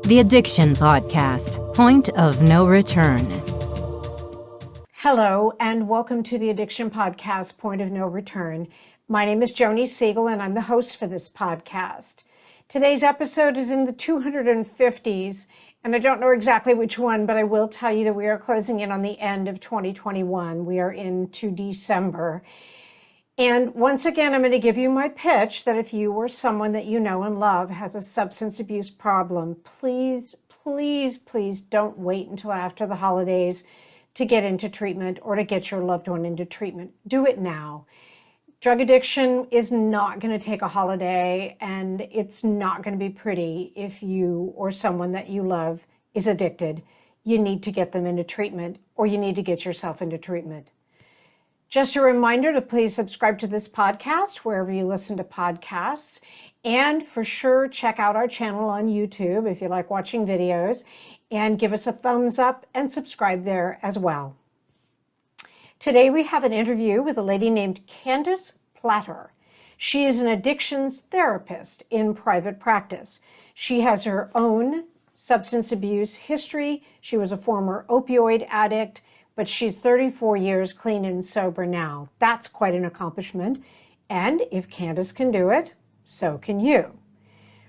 The Addiction Podcast, Point of No Return. Hello, and welcome to the Addiction Podcast, Point of No Return. My name is Joni Siegel, and I'm the host for this podcast. Today's episode is in the 250s, and I don't know exactly which one, but I will tell you that we are closing in on the end of 2021. We are into December. And once again, I'm going to give you my pitch that if you or someone that you know and love has a substance abuse problem, please don't wait until after the holidays to get into treatment or to get your loved one into treatment. Do it now. Drug addiction is not going to take a holiday, and it's not going to be pretty if you or someone that you love is addicted. You need to get them into treatment, or you need to get yourself into treatment. Just a reminder to please subscribe to this podcast wherever you listen to podcasts. And for sure, check out our channel on YouTube if you like watching videos, and give us a thumbs up and subscribe there as well. Today we have an interview with a lady named Candace Plattor. She is an addictions therapist in private practice. She has her own substance abuse history. She was a former opioid addict, but she's 34 years clean and sober now. That's quite an accomplishment. And if Candace can do it, so can you.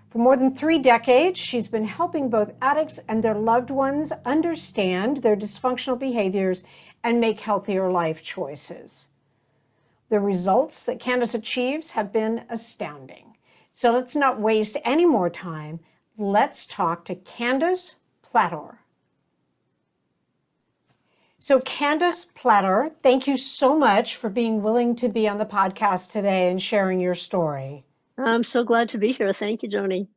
For more than 3 decades, she's been helping both addicts and their loved ones understand their dysfunctional behaviors and make healthier life choices. The results that Candace achieves have been astounding. So let's not waste any more time. Let's talk to Candace Plattor. So Candace Plattor, thank you so much for being willing to be on the podcast today and sharing your story. I'm so glad to be here. Thank you, Joni.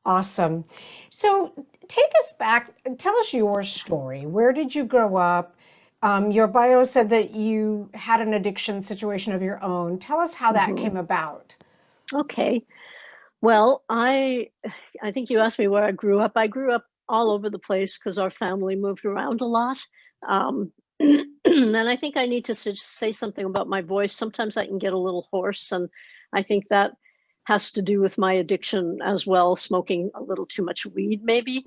Awesome. So take us back, tell us your story. Where did you grow up? Your bio said that you had an addiction situation of your own. Tell us how that came about. Okay. Well, I think you asked me where I grew up. I grew up all over the place because our family moved around a lot. And I think I need to say something about my voice. Sometimes I can get a little hoarse, and I think that has to do with my addiction as well, smoking a little too much weed maybe.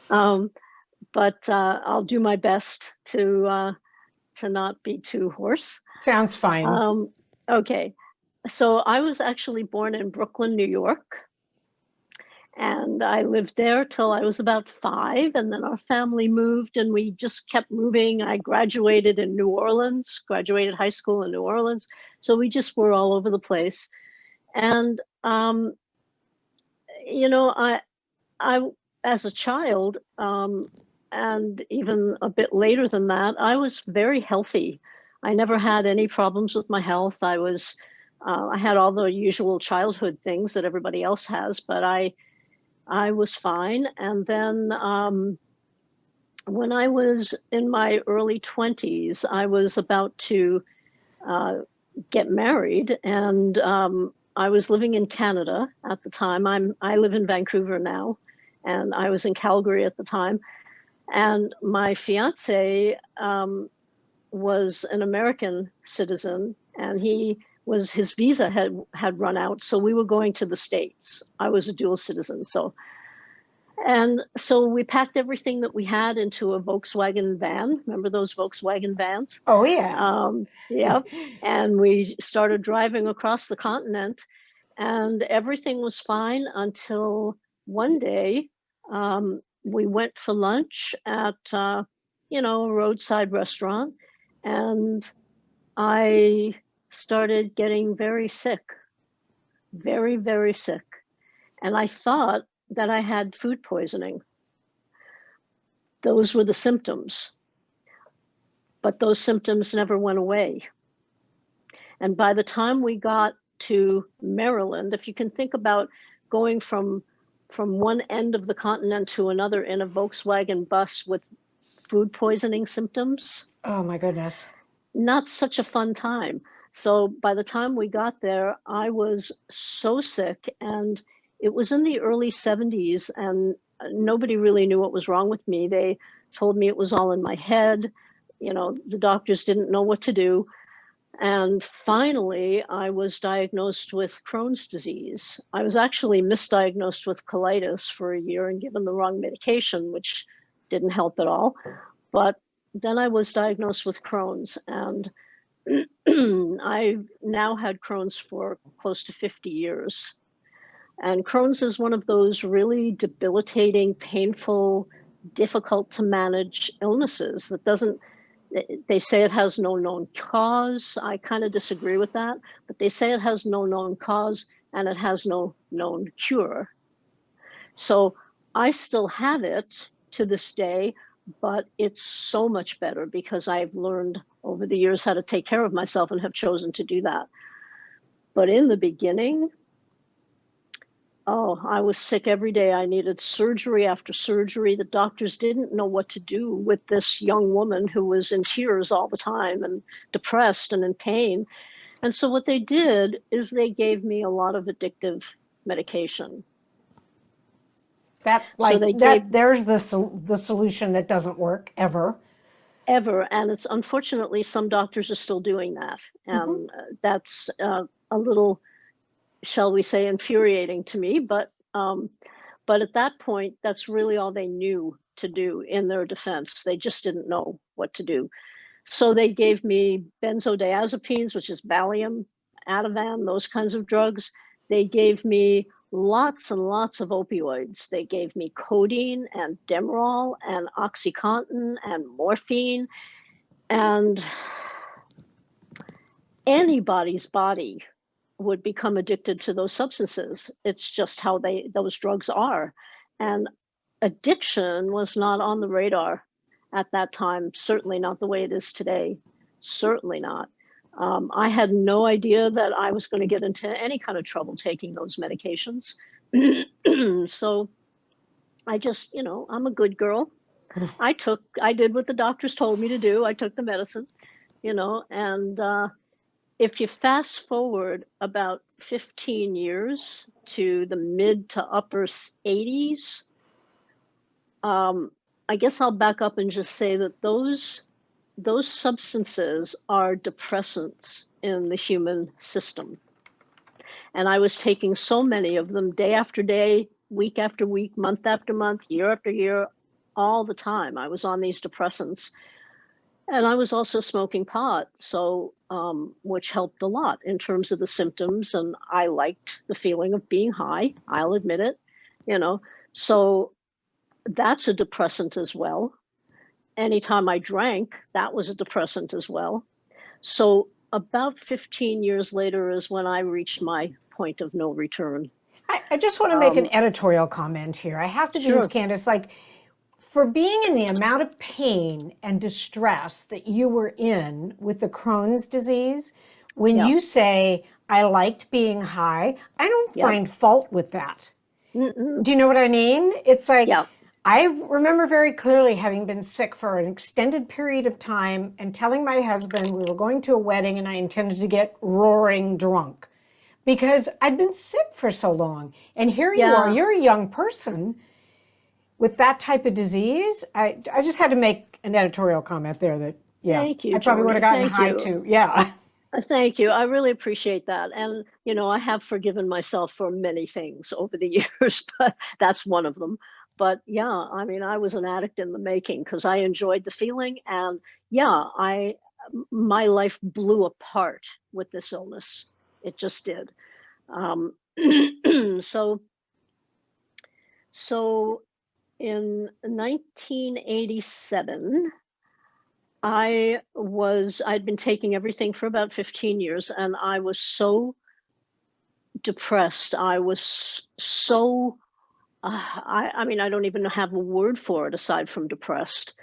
But I'll do my best to not be too hoarse. Sounds fine. Okay, so I was actually born in Brooklyn, New York. And I lived there till I was about 5, and then our family moved and we just kept moving. I graduated in New Orleans, graduated high school in New Orleans. So we just were all over the place. And, I as a child, and even a bit later than that, I was very healthy. I never had any problems with my health. I had all the usual childhood things that everybody else has, but I was fine. And then when I was in my early 20s, I was about to get married, and I was living in Canada at the time. I live in Vancouver now, and I was in Calgary at the time. And my fiance was an American citizen, and his visa had run out, so we were going to the States. I was a dual citizen, so we packed everything that we had into a Volkswagen van. Remember those Volkswagen vans? Oh yeah. Yeah. And we started driving across the continent, and everything was fine until one day we went for lunch at a roadside restaurant, and I started getting very sick, very, very sick. And I thought that I had food poisoning. Those were the symptoms. But those symptoms never went away. And by the time we got to Maryland, if you can think about going from one end of the continent to another in a Volkswagen bus with food poisoning symptoms. Oh my goodness. Not such a fun time. So by the time we got there, I was so sick, and it was in the early 70s, and nobody really knew what was wrong with me. They told me it was all in my head. The doctors didn't know what to do. And finally, I was diagnosed with Crohn's disease. I was actually misdiagnosed with colitis for a year and given the wrong medication, which didn't help at all. But then I was diagnosed with Crohn's, and I've now had Crohn's for close to 50 years. And Crohn's is one of those really debilitating, painful, difficult to manage illnesses that doesn't, they say it has no known cause. I kind of disagree with that, but they say it has no known cause and it has no known cure. So I still have it to this day, but it's so much better because I've learned over the years how to take care of myself and have chosen to do that. But in the beginning, oh, I was sick every day. I needed surgery after surgery. The doctors didn't know what to do with this young woman who was in tears all the time and depressed and in pain. And so what they did is they gave me a lot of addictive medication. There's the solution that doesn't work ever. And it's unfortunately some doctors are still doing that. And that's a little, shall we say, infuriating to me, but at that point, that's really all they knew to do in their defense. They just didn't know what to do. So they gave me benzodiazepines, which is Valium, Ativan, those kinds of drugs. They gave me lots and lots of opioids. They gave me codeine and Demerol and OxyContin and morphine, and anybody's body would become addicted to those substances. It's just how those drugs are. And addiction was not on the radar at that time, certainly not the way it is today, certainly not. I had no idea that I was going to get into any kind of trouble taking those medications. So I just, I'm a good girl. I did what the doctors told me to do. I took the medicine, and if you fast forward about 15 years to the mid to upper 80s, I guess I'll back up and just say that those substances are depressants in the human system. And I was taking so many of them day after day, week after week, month after month, year after year, all the time. I was on these depressants. And I was also smoking pot, so which helped a lot in terms of the symptoms. And I liked the feeling of being high, I'll admit it, So that's a depressant as well. Anytime I drank, that was a depressant as well. So about 15 years later is when I reached my point of no return. I just want to make an editorial comment here. I have to do this, Candace. For being in the amount of pain and distress that you were in with the Crohn's disease, when you say, I liked being high, I don't find fault with that. Do you know what I mean? It's like, I remember very clearly having been sick for an extended period of time and telling my husband we were going to a wedding and I intended to get roaring drunk because I'd been sick for so long. And here you are, you're a young person with that type of disease. I just had to make an editorial comment there that, Thank you, I probably would have gotten high too. Yeah. Thank you. I really appreciate that. And, I have forgiven myself for many things over the years, but that's one of them. But I was an addict in the making because I enjoyed the feeling. And my life blew apart with this illness. It just did. So in 1987, I'd been taking everything for about 15 years, and I was so depressed. I was so, I don't even have a word for it aside from depressed.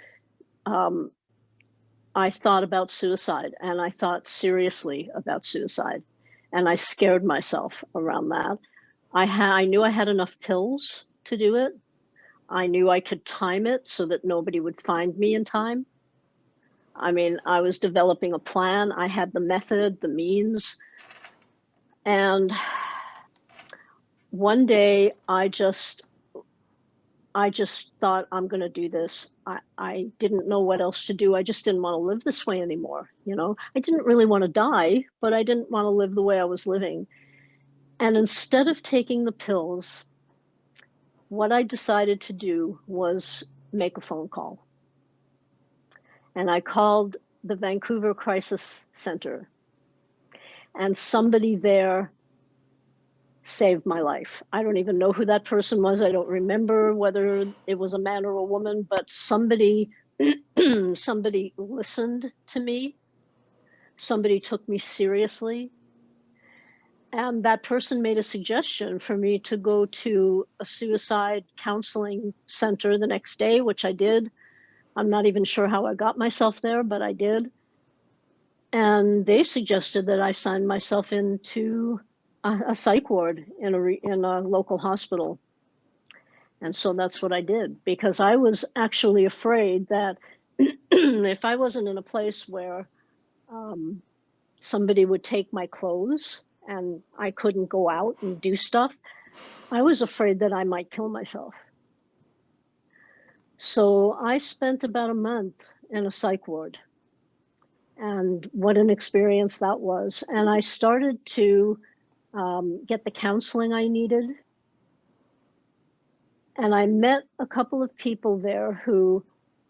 I thought about suicide, and I thought seriously about suicide, and I scared myself around that. I knew I had enough pills to do it. I knew I could time it so that nobody would find me in time. I was developing a plan. I had the method, the means. And one day I just I just thought, I'm going to do this. I didn't know what else to do. I just didn't want to live this way anymore. I didn't really want to die, but I didn't want to live the way I was living. And instead of taking the pills, what I decided to do was make a phone call. And I called the Vancouver Crisis Center. And somebody there saved my life. I don't even know who that person was. I don't remember whether it was a man or a woman, but somebody somebody listened to me. Somebody took me seriously. And that person made a suggestion for me to go to a suicide counseling center the next day, which I did. I'm not even sure how I got myself there, but I did. And they suggested that I sign myself into a psych ward in a local hospital. And so that's what I did, because I was actually afraid that if I wasn't in a place where somebody would take my clothes and I couldn't go out and do stuff, I was afraid that I might kill myself. So I spent about a month in a psych ward. And what an experience that was. And I started to get the counseling I needed. And I met a couple of people there who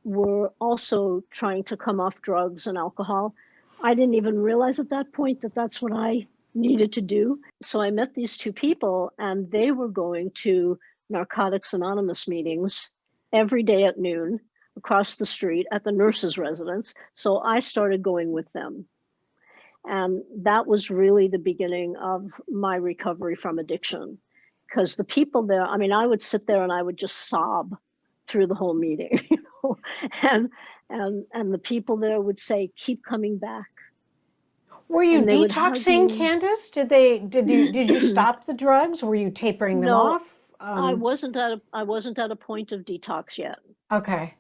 were also trying to come off drugs and alcohol. I didn't even realize at that point that that's what I needed to do. So I met these two people, and they were going to Narcotics Anonymous meetings every day at noon across the street at the nurses' residence. So I started going with them. And that was really the beginning of my recovery from addiction. Because the people there, I mean, I would sit there and I would just sob through the whole meeting, and the people there would say, keep coming back. Were you detoxing, Candace? Did you stop the drugs? Were you tapering them off? I wasn't at a point of detox yet. Okay.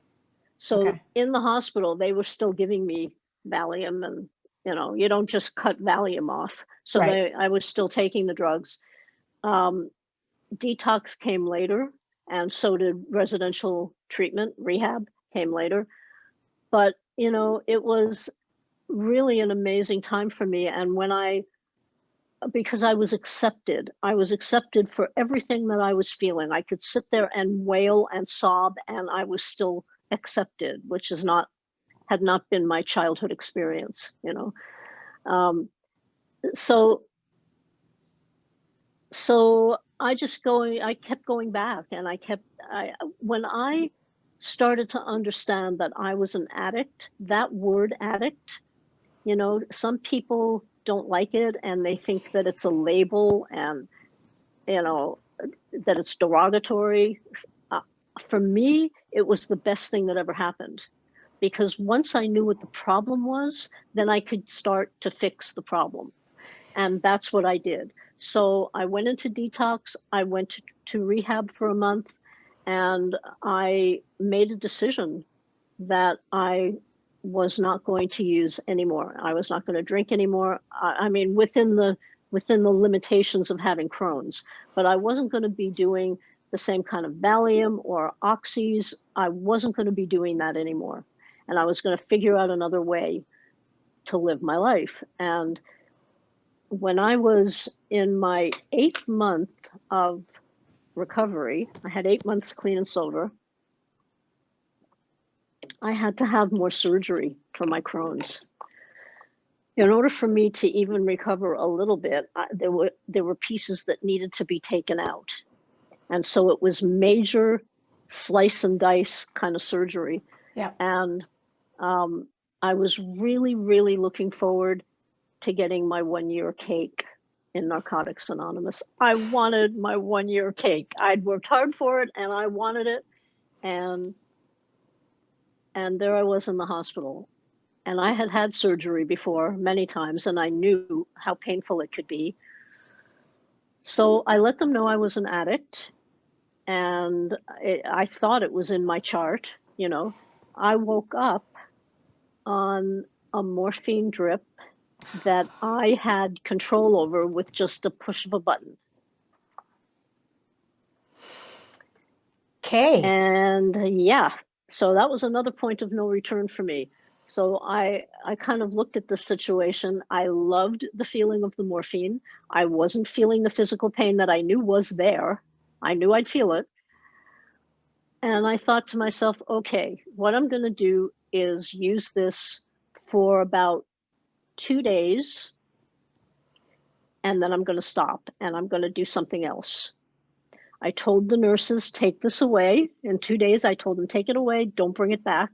So in the hospital, they were still giving me Valium, and you don't just cut Valium off. So I was still taking the drugs. Detox came later, and so did residential treatment. Rehab came later. But, it was really an amazing time for me. And because I was accepted for everything that I was feeling. I could sit there and wail and sob, and I was still accepted, which had not been my childhood experience, So I kept going back, and when I started to understand that I was an addict, that word addict, some people don't like it, and they think that it's a label, and, that it's derogatory. For me, it was the best thing that ever happened, because once I knew what the problem was, then I could start to fix the problem. And that's what I did. So I went into detox. I went to rehab for a month, and I made a decision that I was not going to use anymore. I was not going to drink anymore. I mean, within the limitations of having Crohn's, but I wasn't going to be doing the same kind of Valium or oxys. I wasn't going to be doing that anymore. And I was going to figure out another way to live my life. And when I was in my 8th month of recovery, I had 8 months clean and sober, I had to have more surgery for my Crohn's. In order for me to even recover a little bit, there were pieces that needed to be taken out. And so it was major slice and dice kind of surgery. Yeah. And I was really, really looking forward to getting my 1-year cake in Narcotics Anonymous. I wanted my 1-year cake. I'd worked hard for it, and I wanted it. And there I was in the hospital. And I had had surgery before many times, and I knew how painful it could be. So I let them know I was an addict, and I thought it was in my chart. I woke up on a morphine drip that I had control over with just a push of a button. Okay. And yeah, so that was another point of no return for me. So I kind of looked at the situation. I loved the feeling of the morphine. I wasn't feeling the physical pain that I knew was there. I knew I'd feel it. And I thought to myself, okay, what I'm going to do is use this for about 2 days, and then I'm going to stop and I'm going to do something else. I told the nurses, take this away. In 2 days, I told them, take it away. Don't bring it back.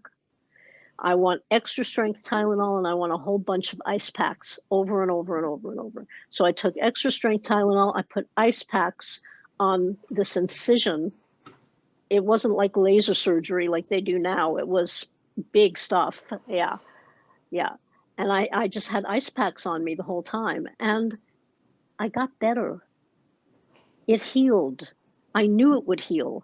I want extra strength Tylenol, and I want a whole bunch of ice packs over and over and over and over. So I took extra strength Tylenol. I put ice packs on this incision. It wasn't like laser surgery like they do now. It was big stuff. Yeah. And I just had ice packs on me the whole time. And I got better. It healed. I knew it would heal.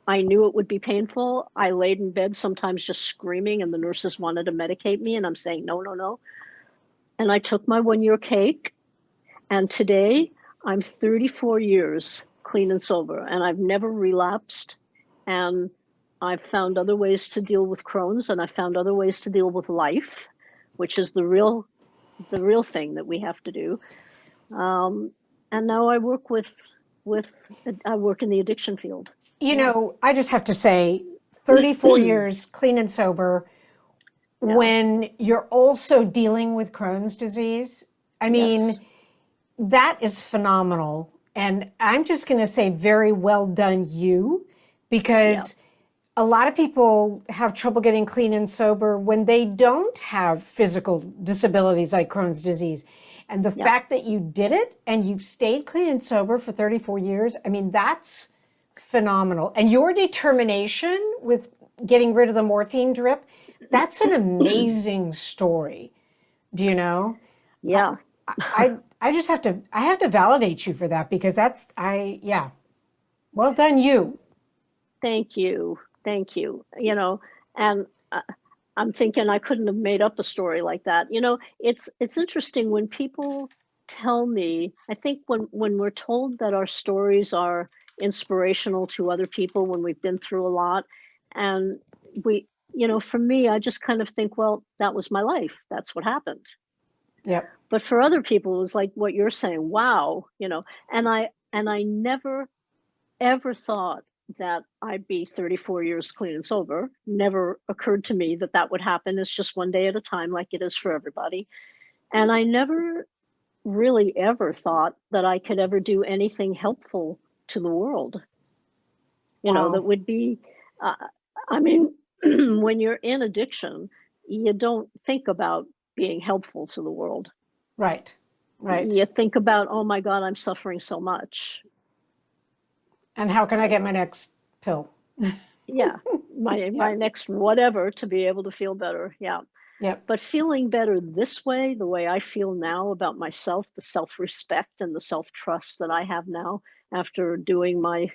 I knew it would be painful. I laid in bed sometimes just screaming, and the nurses wanted to medicate me, and I'm saying, no, no, no. And I took my 1-year cake, and today I'm 34 years clean and sober, and I've never relapsed, and I've found other ways to deal with Crohn's, and I've found other ways to deal with life, which is the real thing that we have to do. And now I work I work in the addiction field. You know, I just have to say, 34 years clean and sober, when you're also dealing with Crohn's disease, I mean, Yes. that is phenomenal. And I'm just going to say very well done you, because a lot of people have trouble getting clean and sober when they don't have physical disabilities like Crohn's disease. And the fact that you did it and you've stayed clean and sober for 34 years, I mean, that's phenomenal. And your determination with getting rid of the morphine drip, that's an amazing story. Do you know? Yeah. I just have to validate you for that, because well done you. Thank you. You know, and I'm thinking I couldn't have made up a story like that. You know, it's interesting when people tell me, I think when we're told that our stories are inspirational to other people when we've been through a lot, and you know, for me, I just kind of think, well, that was my life. That's what happened. Yep. But for other people, it was like what you're saying, wow, you know, and I never, ever thought that I'd be 34 years clean and sober. Never occurred to me that that would happen. It's just one day at a time, like it is for everybody. And I never really ever thought that I could ever do anything helpful to the world. You know, that would be, I mean, when you're in addiction, you don't think about being helpful to the world. Right. You think about, oh my God, I'm suffering so much. And how can I get my next pill? Yeah, my next whatever to be able to feel better. Yeah. But feeling better this way, the way I feel now about myself, the self-respect and the self-trust that I have now after doing my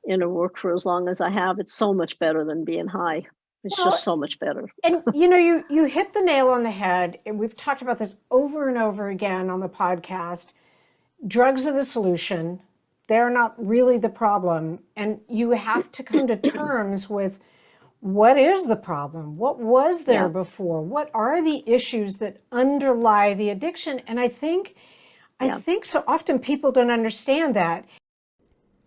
inner work for as long as I have, it's so much better than being high. It's just so much better. And you know, you hit the nail on the head, and we've talked about this over and over again on the podcast. Drugs are the solution. They're not really the problem. And you have to come to terms with, what is the problem? What was there before? What are the issues that underlie the addiction? And I think so often people don't understand that.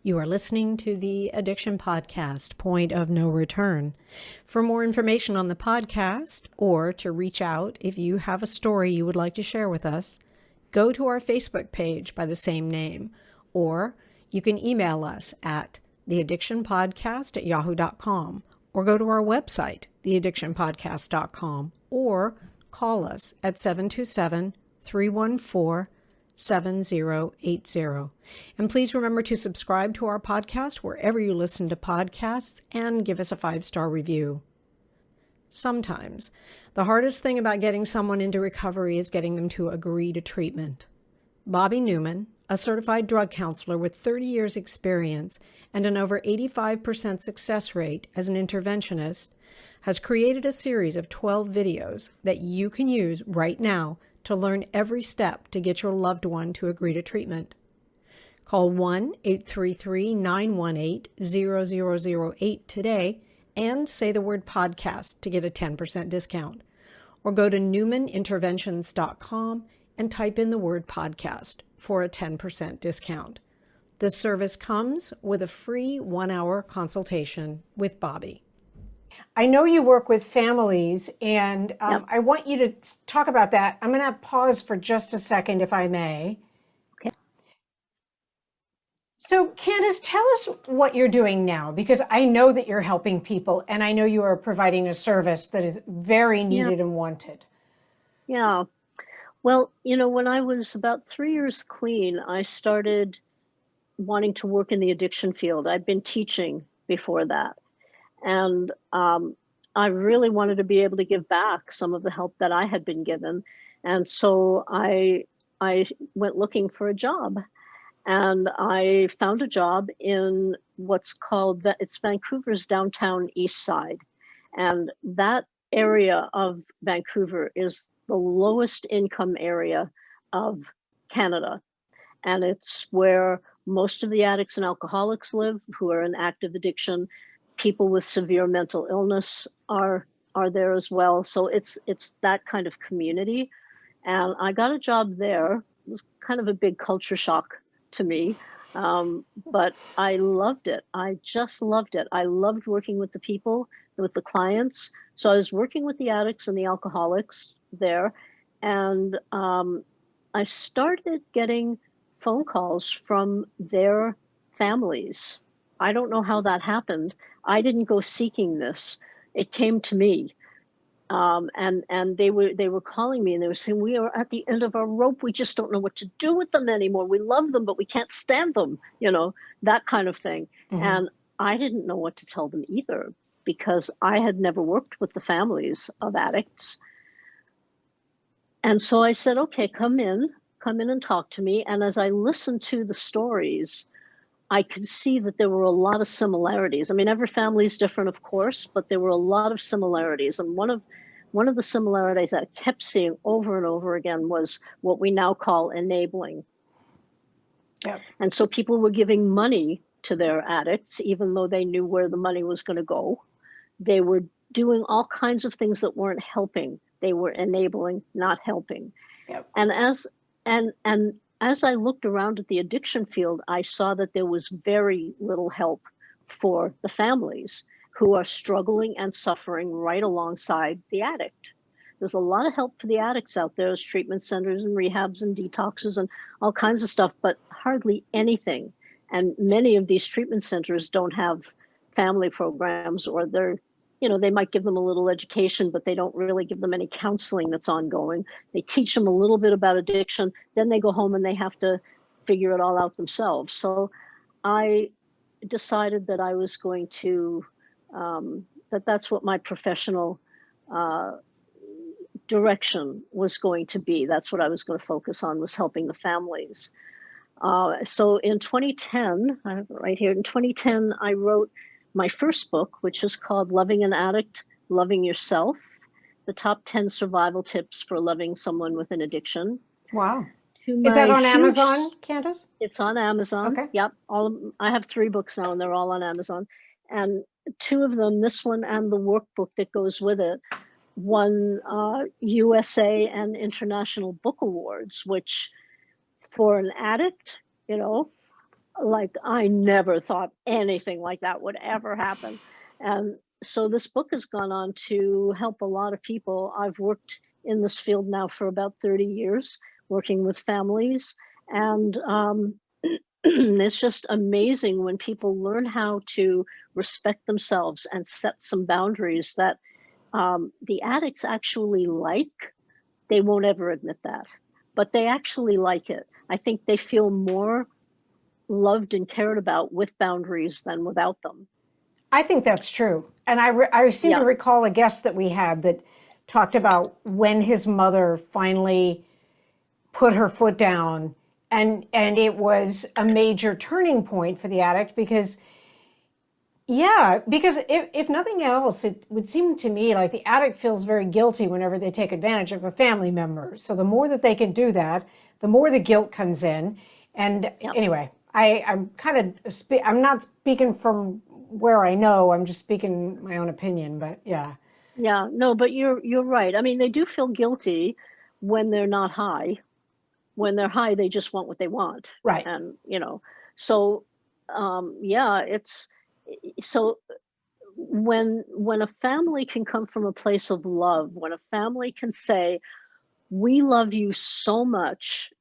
You are listening to the Addiction Podcast, Point of No Return. For more information on the podcast, or to reach out if you have a story you would like to share with us, go to our Facebook page by the same name, or you can email us at theaddictionpodcast@yahoo.com, or go to our website, theaddictionpodcast.com, or call us at 727-314-7080. And please remember to subscribe to our podcast wherever you listen to podcasts, and give us a 5-star review. Sometimes the hardest thing about getting someone into recovery is getting them to agree to treatment. Bobby Newman, a certified drug counselor with 30 years experience and an over 85% success rate as an interventionist, has created a series of 12 videos that you can use right now to learn every step to get your loved one to agree to treatment. Call 1-833-918-0008 today and say the word podcast to get a 10% discount. Or go to newmaninterventions.com and type in the word podcast for a 10% discount. This service comes with a free 1-hour consultation with Bobby. I know you work with families, and I want you to talk about that. I'm going to pause for just a second, if I may. Okay. So, Candace, tell us what you're doing now, because I know that you're helping people, and I know you are providing a service that is very needed and wanted. Yeah. Well, when I was about 3 years clean, I started wanting to work in the addiction field. I'd been teaching before that. And I really wanted to be able to give back some of the help that I had been given. And so I went looking for a job. And I found a job in what's called, it's Vancouver's downtown east side. And that area of Vancouver is the lowest income area of Canada. And it's where most of the addicts and alcoholics live who are in active addiction. People with severe mental illness are there as well. So it's that kind of community. And I got a job there. It was kind of a big culture shock to me. But I loved it. I just loved it. I loved working with the people, with the clients. So I was working with the addicts and the alcoholics there. And I started getting phone calls from their families. I don't know how that happened. I didn't go seeking this. It came to me. And they were calling me and they were saying, we are at the end of our rope. We just don't know what to do with them anymore. We love them, but we can't stand them, that kind of thing. Mm-hmm. And I didn't know what to tell them either, because I had never worked with the families of addicts. And so I said, okay, come in and talk to me. And as I listened to the stories, I could see that there were a lot of similarities. I mean, every family is different, of course, but there were a lot of similarities. And one of the similarities I kept seeing over and over again was what we now call enabling. Yep. And so people were giving money to their addicts, even though they knew where the money was going to go. They were doing all kinds of things that weren't helping. They were enabling, not helping. Yep. And as I looked around at the addiction field, I saw that there was very little help for the families who are struggling and suffering right alongside the addict. There's a lot of help for the addicts out there. There's treatment centers and rehabs and detoxes and all kinds of stuff, but hardly anything. And many of these treatment centers don't have family programs, or they might give them a little education, but they don't really give them any counseling that's ongoing. They teach them a little bit about addiction, then they go home and they have to figure it all out themselves. So I decided that I was going to, that's what my professional direction was going to be. That's what I was going to focus on, was helping the families. So in 2010, I have it right here, in 2010, I wrote my first book, which is called Loving an Addict, Loving Yourself, the top 10 survival tips for loving someone with an addiction. Wow. Is that on Amazon, Candace? It's on Amazon. Okay. Yep. I have 3 books now and they're all on Amazon. And 2 of them, this one and the workbook that goes with it, won USA and international book awards, which for an addict, like I never thought anything like that would ever happen. And so this book has gone on to help a lot of people. I've worked in this field now for about 30 years, working with families. And it's just amazing when people learn how to respect themselves and set some boundaries that the addicts actually like. They won't ever admit that, but they actually like it. I think they feel more loved and cared about with boundaries than without them. I think that's true. And I seem to recall a guest that we had that talked about when his mother finally put her foot down, and it was a major turning point for the addict, because if nothing else, it would seem to me like the addict feels very guilty whenever they take advantage of a family member. So the more that they can do that, the more the guilt comes in. And anyway, I'm kind of, I'm not speaking from where I know, I'm just speaking my own opinion, but yeah. Yeah, no, but you're right. I mean, they do feel guilty when they're not high. When they're high, they just want what they want. Right. And, so yeah, so when a family can come from a place of love, when a family can say, we love you so much,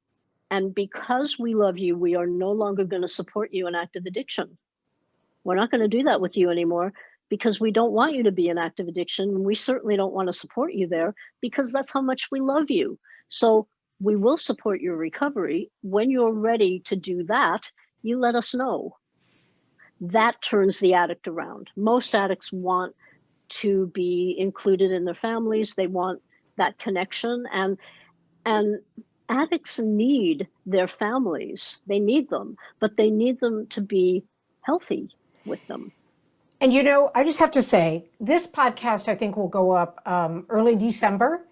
and because we love you, we are no longer going to support you in active addiction. We're not going to do that with you anymore because we don't want you to be in active addiction. We certainly don't want to support you there because that's how much we love you. So we will support your recovery. When you're ready to do that, you let us know. That turns the addict around. Most addicts want to be included in their families. They want that connection, and addicts need their families. They need them, but they need them to be healthy with them. And I just have to say, this podcast I think will go up early December.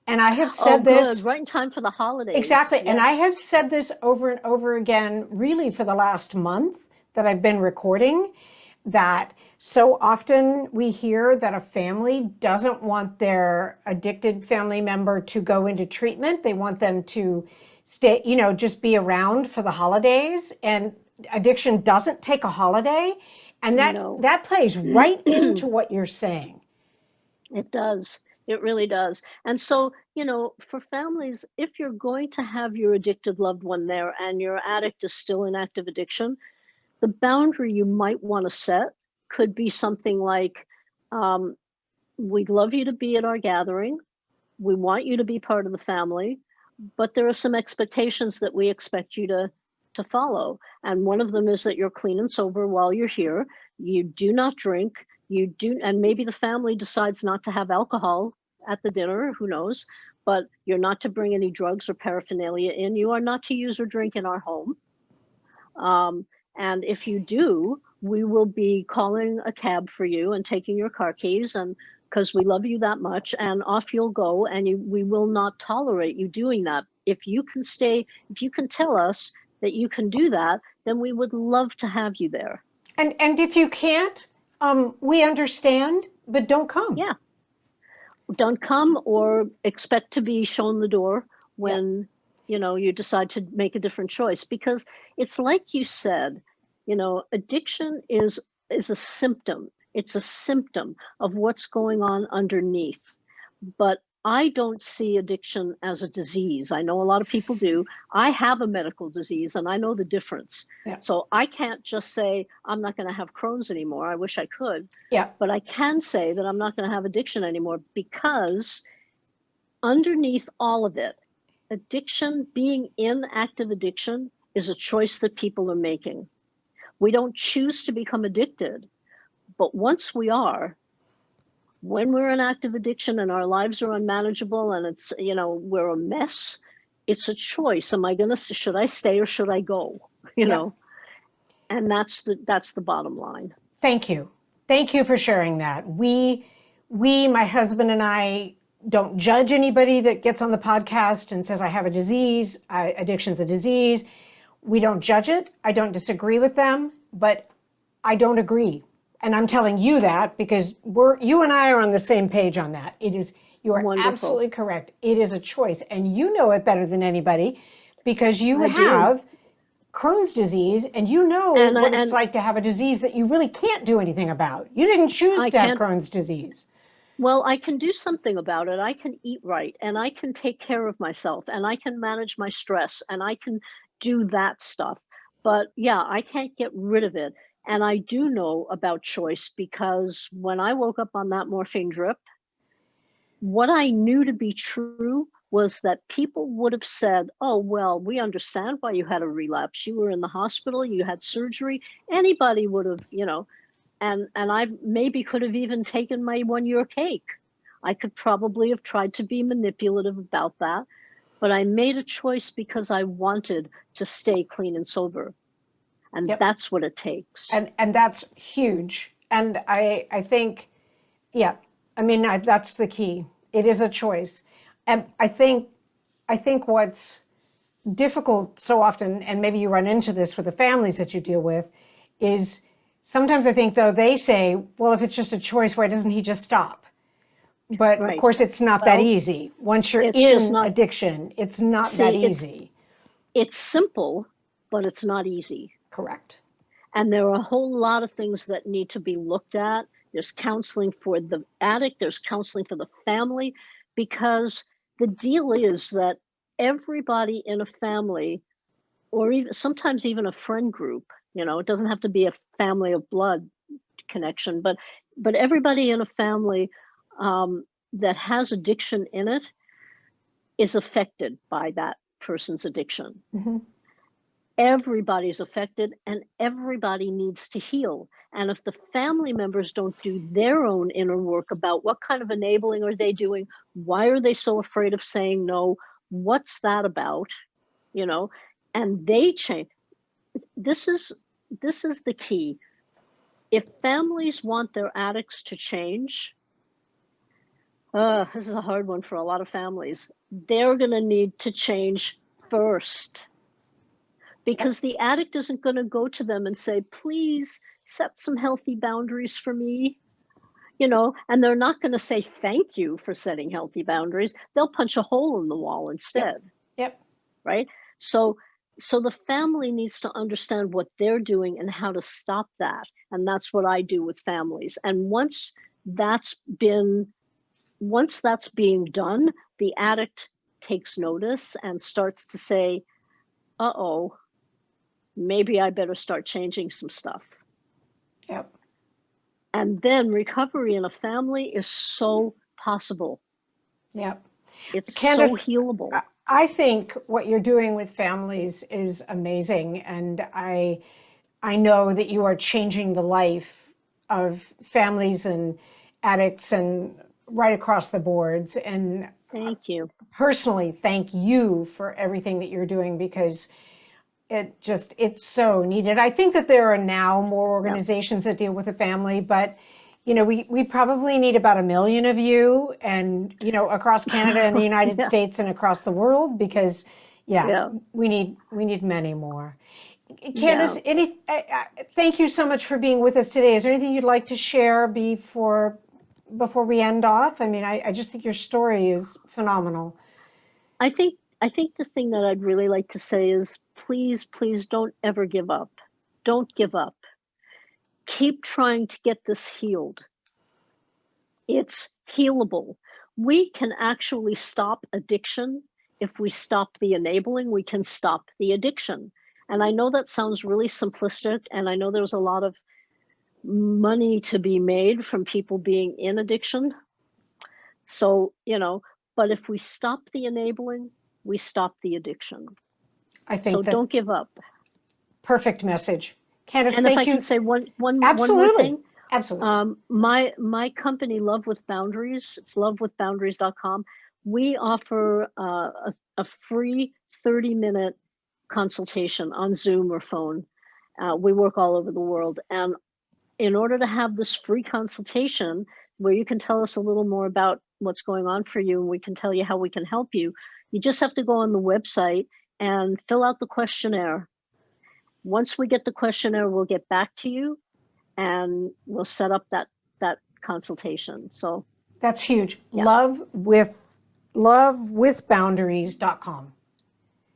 And I have said this. Good. Right in time for the holidays. Exactly. Yes. And I have said this over and over again, really for the last month that I've been recording, that so often we hear that a family doesn't want their addicted family member to go into treatment. They want them to stay, just be around for the holidays. And addiction doesn't take a holiday. And that plays right into what you're saying. It does. It really does. And so, for families, if you're going to have your addicted loved one there and your addict is still in active addiction, the boundary you might want to set could be something like, we'd love you to be at our gathering. We want you to be part of the family, but there are some expectations that we expect you to follow. And one of them is that you're clean and sober while you're here. You do not drink. And maybe the family decides not to have alcohol at the dinner, who knows, but you're not to bring any drugs or paraphernalia in. You are not to use or drink in our home. And if you do, we will be calling a cab for you and taking your car keys, and because we love you that much, and off you'll go, and we will not tolerate you doing that. If you can tell us that you can do that, then we would love to have you there. And if you can't, we understand, but don't come. Yeah. Don't come or expect to be shown the door when, you decide to make a different choice. Because it's like you said, addiction is a symptom. It's a symptom of what's going on underneath. But I don't see addiction as a disease. I know a lot of people do. I have a medical disease and I know the difference. Yeah. So I can't just say, I'm not going to have Crohn's anymore. I wish I could. Yeah. But I can say that I'm not going to have addiction anymore, because underneath all of it, addiction, being in active addiction, is a choice that people are making. We don't choose to become addicted, but once we are, when we're in active addiction and our lives are unmanageable and it's, we're a mess, it's a choice. Should I stay or should I go? And that's the bottom line. Thank you. Thank you for sharing that. We, my husband and I, don't judge anybody that gets on the podcast and says, I have a disease, addiction's a disease. We don't judge it. I don't disagree with them, but I don't agree. And I'm telling you that because you and I are on the same page on that. You are Wonderful. Absolutely correct. It is a choice. And you know it better than anybody because you have Crohn's disease and you know what it's like to have a disease that you really can't do anything about. You didn't choose to have Crohn's disease. Well, I can do something about it. I can eat right and I can take care of myself and I can manage my stress and I can do that stuff. But yeah, I can't get rid of it. And I do know about choice because when I woke up on that morphine drip, what I knew to be true was that people would have said, oh, well, we understand why you had a relapse. You were in the hospital, you had surgery. Anybody would have, and I maybe could have even taken my 1-year cake. I could probably have tried to be manipulative about that, but I made a choice because I wanted to stay clean and sober. And that's what it takes. And that's huge. And I think, that's the key. It is a choice. And I think what's difficult so often, and maybe you run into this with the families that you deal with, is sometimes I think, though, they say, well, if it's just a choice, why doesn't he just stop? But of Right. course, it's not that easy. Once you're it's just in not, addiction, it's not that easy. it's simple, but it's not easy. Correct. And there are a whole lot of things that need to be looked at. There's counseling for the addict, there's counseling for the family, because the deal is that everybody in a family, or even sometimes even a friend group, you know, it doesn't have to be a family of blood connection, but everybody in a family that has addiction in it is affected by that person's addiction. Mm-hmm. Everybody's affected, and everybody needs to heal. And if the family members don't do their own inner work about what kind of enabling are they doing, why are they so afraid of saying no, what's that about, you know, and they change. This is the key. If families want their addicts to change, this is a hard one for a lot of families. They're going to need to change first. Because the addict isn't going to go to them and say, please set some healthy boundaries for me, you know, and they're not going to say thank you for setting healthy boundaries. They'll punch a hole in the wall instead. Yep. Right. So the family needs to understand what they're doing and how to stop that. And that's what I do with families. And once that's being done, the addict takes notice and starts to say, uh-oh, maybe I better start changing some stuff. Yep. And then recovery in a family is so possible. Yep. It's Candace, so healable. I think what you're doing with families is amazing. And I know that you are changing the life of families and addicts and right across the boards. And Thank you. Personally, thank you for everything that you're doing, because it's so needed. I think that there are now more organizations that deal with the family, but you know, we probably need about 1 million of you, and you know, across Canada and the United States and across the world, because we need many more. Candace, thank you so much for being with us today. Is there anything you'd like to share before we end off? I mean, I just think your story is phenomenal. I think the thing that I'd really like to say is, please don't ever give up. Don't give up. Keep trying to get this healed. It's healable. We can actually stop addiction. If we stop the enabling, we can stop the addiction. And I know that sounds really simplistic, and I know there's a lot of money to be made from people being in addiction. So, you know, but if we stop the enabling, we stop the addiction. I think so. Don't give up. Perfect message. Candace, and thank if you. I can say one more thing. Absolutely. My company, LoveWithBoundaries, it's LoveWithBoundaries.com. We offer a free 30-minute consultation on Zoom or phone. We work all over the world. And in order to have this free consultation where you can tell us a little more about what's going on for you, and we can tell you how we can help you, you just have to go on the website and fill out the questionnaire. Once we get the questionnaire, we'll get back to you and we'll set up that consultation. So that's huge. Yeah. LoveWithBoundaries.com.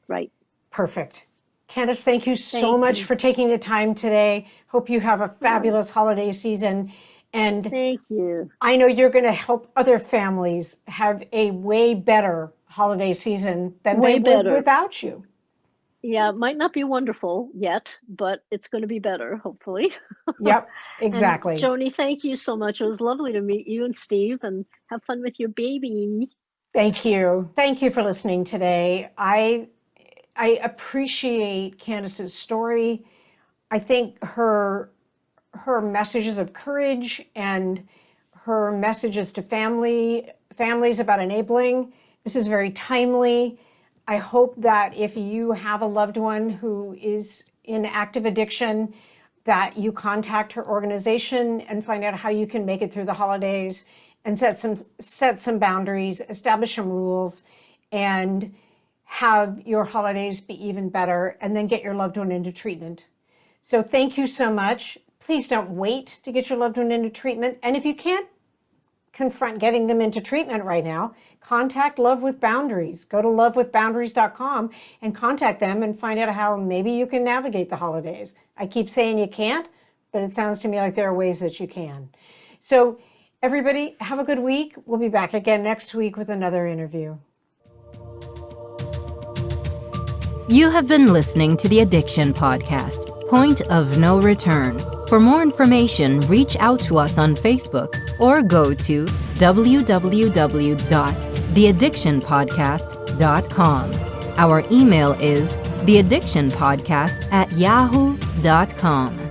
Right. Perfect. Candace, thank you so much for taking the time today. Hope you have a fabulous holiday season. And thank you. I know you're going to help other families have a way better holiday season than they would without you. Yeah, it might not be wonderful yet, but it's going to be better, hopefully. Yep, exactly. And Joni, thank you so much. It was lovely to meet you and Steve, and have fun with your baby. Thank you. Thank you for listening today. I appreciate Candace's story. I think her messages of courage and her messages to families about enabling, this is very timely. I hope that if you have a loved one who is in active addiction, that you contact her organization and find out how you can make it through the holidays, and set some boundaries, establish some rules, and have your holidays be even better, and then get your loved one into treatment. So thank you so much. Please don't wait to get your loved one into treatment. And if you can't confront getting them into treatment right now, contact Love with Boundaries. Go to LoveWithBoundaries.com and contact them and find out how maybe you can navigate the holidays. I keep saying you can't, but it sounds to me like there are ways that you can. So everybody, have a good week. We'll be back again next week with another interview. You have been listening to the Addiction Podcast, Point of No Return. For more information, reach out to us on Facebook or go to www.theaddictionpodcast.com. Our email is theaddictionpodcast@yahoo.com.